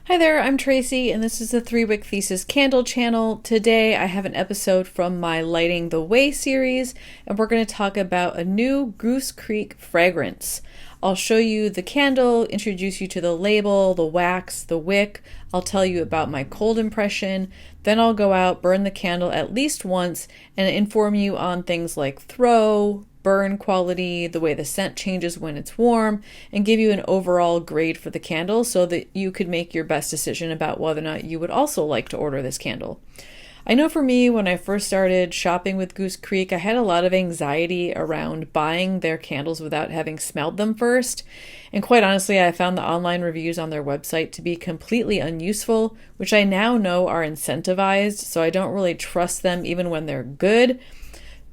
Hi there, I'm Tracy, and this is the 3-Wick Thesis candle channel. Today I have an episode from my Lighting the Way series, and we're going to talk about a new Goose Creek fragrance. I'll show you the candle, introduce you to the label, the wax, the wick. I'll tell you about my cold impression. Then I'll go out, burn the candle at least once, and inform you on things like throw, burn quality, the way the scent changes when it's warm, and give you an overall grade for the candle so that you could make your best decision about whether or not you would also like to order this candle. I know for me, when I first started shopping with Goose Creek, I had a lot of anxiety around buying their candles without having smelled them first. And quite honestly, I found the online reviews on their website to be completely unuseful, which I now know are incentivized, so I don't really trust them even when they're good.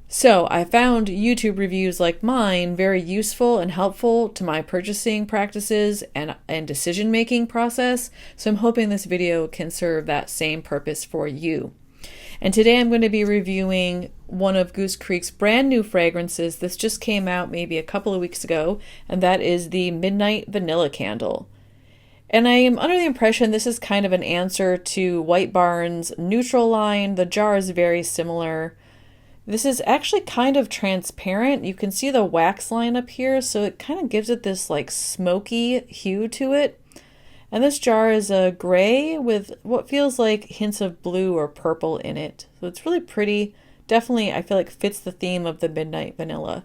So I found YouTube reviews like mine very useful and helpful to my purchasing practices and decision-making process. So I'm hoping this video can serve that same purpose for you. And today I'm going to be reviewing one of Goose Creek's brand new fragrances. This just came out maybe a couple of weeks ago, and that is the Midnight Vanilla Candle. And I am under the impression this is kind of an answer to White Barn's Neutral line. The jar is very similar. This is actually kind of transparent. You can see the wax line up here, so it kind of gives it this like smoky hue to it. And this jar is a gray with what feels like hints of blue or purple in it. So it's really pretty. Definitely, I feel like fits the theme of the Midnight Vanilla.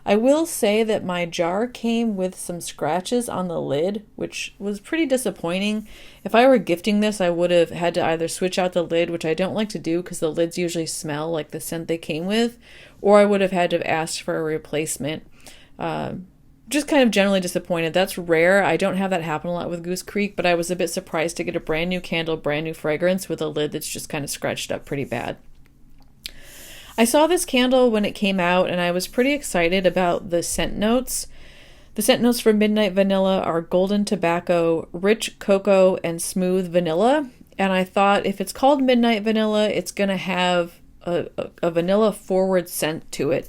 I will say that my jar came with some scratches on the lid, which was pretty disappointing. If I were gifting this, I would have had to either switch out the lid, which I don't like to do because the lids usually smell like the scent they came with, or I would have had to have asked for a replacement. Just kind of generally disappointed. That's rare. I don't have that happen a lot with Goose Creek, but I was a bit surprised to get a brand new candle, brand new fragrance with a lid that's just kind of scratched up pretty bad. I saw this candle when it came out, and I was pretty excited about the scent notes. The scent notes for Midnight Vanilla are golden tobacco, rich cocoa, and smooth vanilla. And I thought if it's called Midnight Vanilla, it's going to have a vanilla forward scent to it.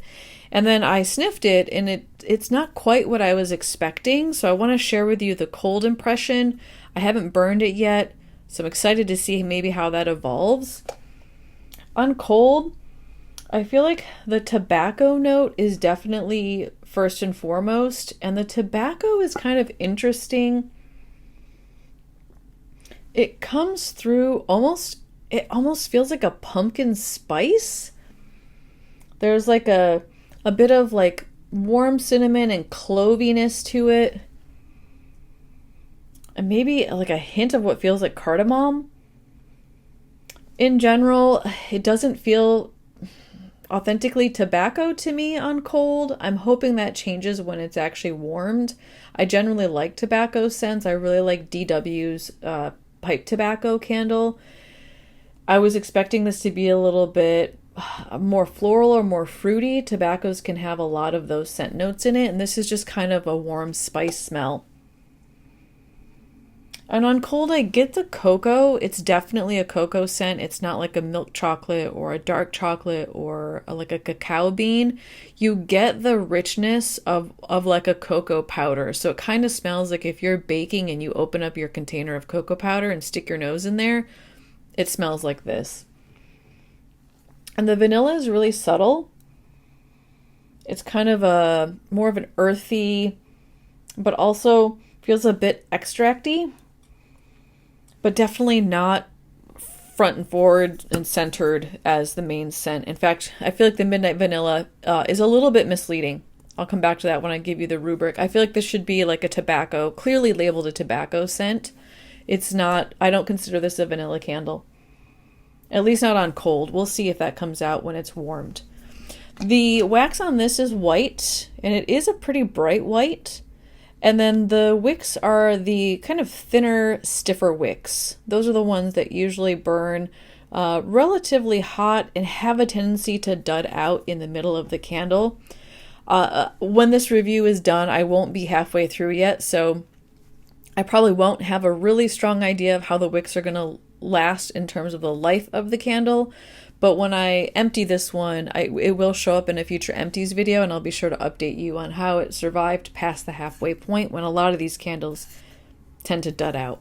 And then I sniffed it, and it's not quite what I was expecting. So I want to share with you the cold impression. I haven't burned it yet, so I'm excited to see maybe how that evolves. On cold, I feel like the tobacco note is definitely first and foremost, and the tobacco is kind of interesting. It comes through it almost feels like a pumpkin spice. There's like a bit of like warm cinnamon and cloviness to it. And maybe like a hint of what feels like cardamom. In general, it doesn't feel authentically tobacco to me on cold. I'm hoping that changes when it's actually warmed. I generally like tobacco scents. I really like DW's pipe tobacco candle. I was expecting this to be a little bit more floral or more fruity. Tobaccos can have a lot of those scent notes in it, and this is just kind of a warm spice smell. And on cold, I get the cocoa. It's definitely a cocoa scent. It's not like a milk chocolate or a dark chocolate or like a cacao bean. You get the richness of like a cocoa powder. So it kind of smells like if you're baking and you open up your container of cocoa powder and stick your nose in there, it smells like this. And the vanilla is really subtle. It's kind of more of an earthy, but also feels a bit extracty. But definitely not front and forward and centered as the main scent. In fact, I feel like the Midnight Vanilla is a little bit misleading. I'll come back to that when I give you the rubric. I feel like this should be like a tobacco, clearly labeled a tobacco scent. It's not, I don't consider this a vanilla candle. At least not on cold. We'll see if that comes out when it's warmed. The wax on this is white, and it is a pretty bright white. And then the wicks are the kind of thinner, stiffer wicks. Those are the ones that usually burn relatively hot and have a tendency to dud out in the middle of the candle. When this review is done, I won't be halfway through yet, so I probably won't have a really strong idea of how the wicks are going to last in terms of the life of the candle. But when I empty this one, it will show up in a future empties video, and I'll be sure to update you on how it survived past the halfway point when a lot of these candles tend to dud out.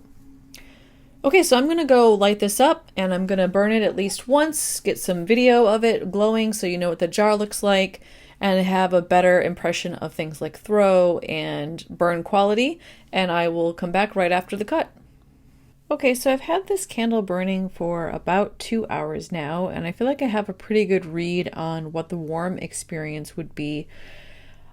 Okay, so I'm going to go light this up and I'm going to burn it at least once, get some video of it glowing so you know what the jar looks like, and have a better impression of things like throw and burn quality, and I will come back right after the cut. Okay, so I've had this candle burning for about 2 hours now, and I feel like I have a pretty good read on what the warm experience would be.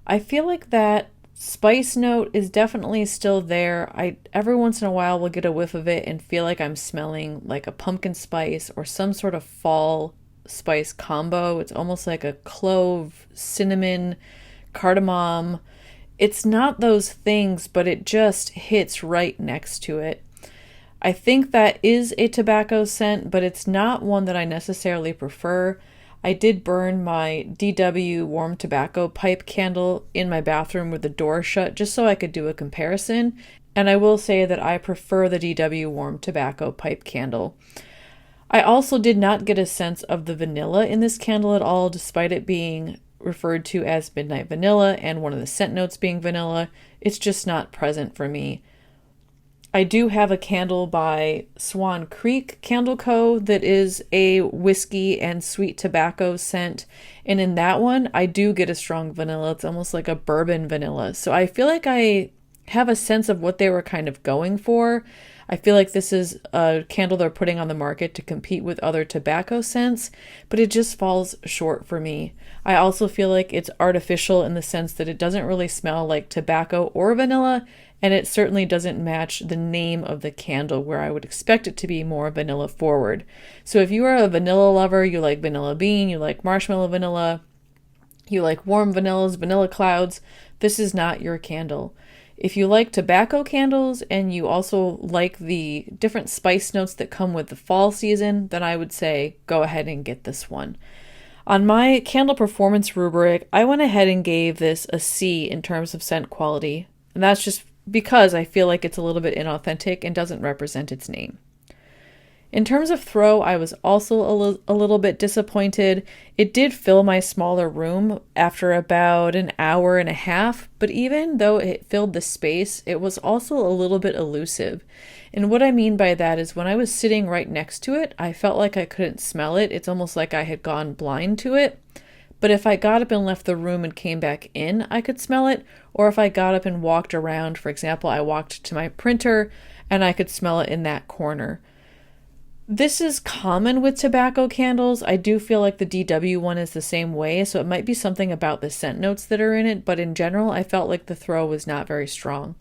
I feel like that spice note is definitely still there. I every once in a while will get a whiff of it and feel like I'm smelling like a pumpkin spice or some sort of fall spice combo. It's almost like a clove, cinnamon, cardamom. It's not those things, but it just hits right next to it. I think that is a tobacco scent, but it's not one that I necessarily prefer. I did burn my DW warm tobacco pipe candle in my bathroom with the door shut just so I could do a comparison. And I will say that I prefer the DW warm tobacco pipe candle. I also did not get a sense of the vanilla in this candle at all, despite it being referred to as midnight vanilla and one of the scent notes being vanilla. It's just not present for me. I do have a candle by Swan Creek Candle Co. that is a whiskey and sweet tobacco scent. And in that one, I do get a strong vanilla. It's almost like a bourbon vanilla. So I feel like I have a sense of what they were kind of going for. I feel like this is a candle they're putting on the market to compete with other tobacco scents, but it just falls short for me. I also feel like it's artificial in the sense that it doesn't really smell like tobacco or vanilla, and it certainly doesn't match the name of the candle where I would expect it to be more vanilla forward. So if you are a vanilla lover, you like vanilla bean, you like marshmallow vanilla, you like warm vanillas, vanilla clouds, this is not your candle. If you like tobacco candles and you also like the different spice notes that come with the fall season, then I would say go ahead and get this one. On my candle performance rubric, I went ahead and gave this a C in terms of scent quality. And that's just because I feel like it's a little bit inauthentic and doesn't represent its name. In terms of throw, I was also a little bit disappointed. It did fill my smaller room after about an hour and a half, but even though it filled the space, it was also a little bit elusive. And what I mean by that is when I was sitting right next to it, I felt like I couldn't smell it. It's almost like I had gone blind to it. But if I got up and left the room and came back in, I could smell it. Or if I got up and walked around, for example, I walked to my printer and I could smell it in that corner. This is common with tobacco candles. I do feel like the DW one is the same way, so it might be something about the scent notes that are in it, but in general, I felt like the throw was not very strong.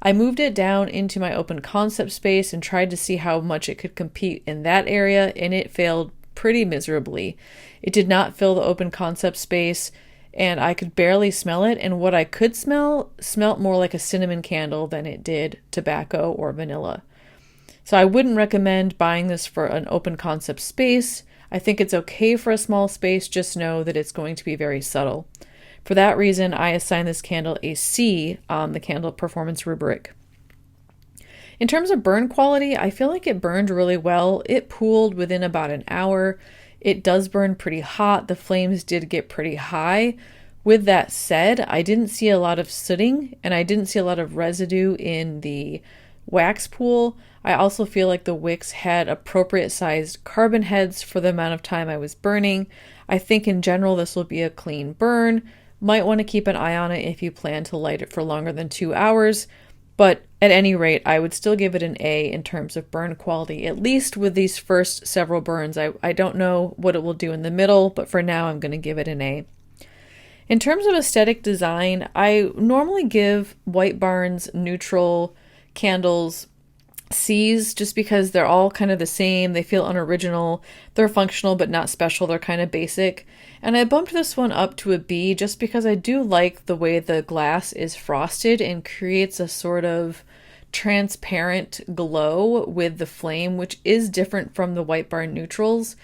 I moved it down into my open concept space and tried to see how much it could compete in that area, and it failed pretty miserably. It did not fill the open concept space, and I could barely smell it, and what I could smelled more like a cinnamon candle than it did tobacco or vanilla. So I wouldn't recommend buying this for an open concept space. I think it's okay for a small space, just know that it's going to be very subtle. For that reason, I assign this candle a C on the candle performance rubric. In terms of burn quality, I feel like it burned really well. It pooled within about an hour. It does burn pretty hot. The flames did get pretty high. With that said, I didn't see a lot of sooting and I didn't see a lot of residue in the wax pool. I also feel like the wicks had appropriate sized carbon heads for the amount of time I was burning. I think in general this will be a clean burn. Might want to keep an eye on it if you plan to light it for longer than 2 hours. But at any rate, I would still give it an A in terms of burn quality, at least with these first several burns. I don't know what it will do in the middle, but for now I'm going to give it an A. In terms of aesthetic design, I normally give White Barn's neutral candles C's just because they're all kind of the same. They feel unoriginal. They're functional but not special. They're kind of basic. And I bumped this one up to a B just because I do like the way the glass is frosted and creates a sort of transparent glow with the flame, which is different from the White Barn neutrals.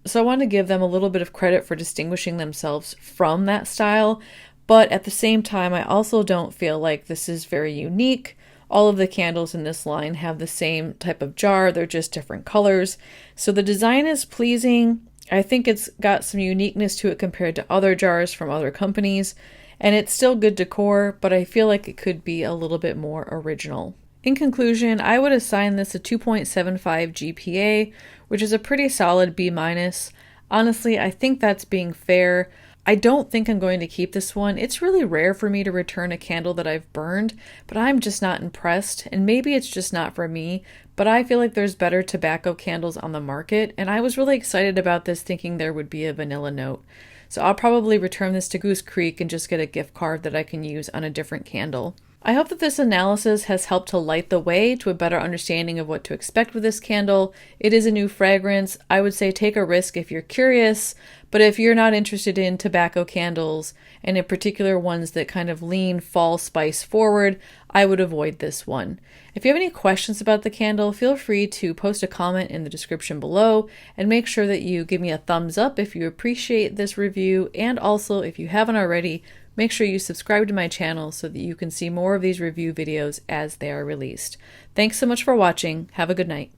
So I want to give them a little bit of credit for distinguishing themselves from that style. But at the same time, I also don't feel like this is very unique. All of the candles in this line have the same type of jar, they're just different colors. So the design is pleasing. I think it's got some uniqueness to it compared to other jars from other companies, and it's still good decor, but I feel like it could be a little bit more original. In conclusion, I would assign this a 2.75 GPA, which is a pretty solid B-. Honestly, I think that's being fair. I don't think I'm going to keep this one. It's really rare for me to return a candle that I've burned, but I'm just not impressed, and maybe it's just not for me, but I feel like there's better tobacco candles on the market, and I was really excited about this thinking there would be a vanilla note. So I'll probably return this to Goose Creek and just get a gift card that I can use on a different candle. I hope that this analysis has helped to light the way to a better understanding of what to expect with this candle. It is a new fragrance. I would say take a risk if you're curious, but if you're not interested in tobacco candles, and in particular ones that kind of lean fall spice forward, I would avoid this one. If you have any questions about the candle, feel free to post a comment in the description below, and make sure that you give me a thumbs up if you appreciate this review, and also if you haven't already, make sure you subscribe to my channel so that you can see more of these review videos as they are released. Thanks so much for watching. Have a good night.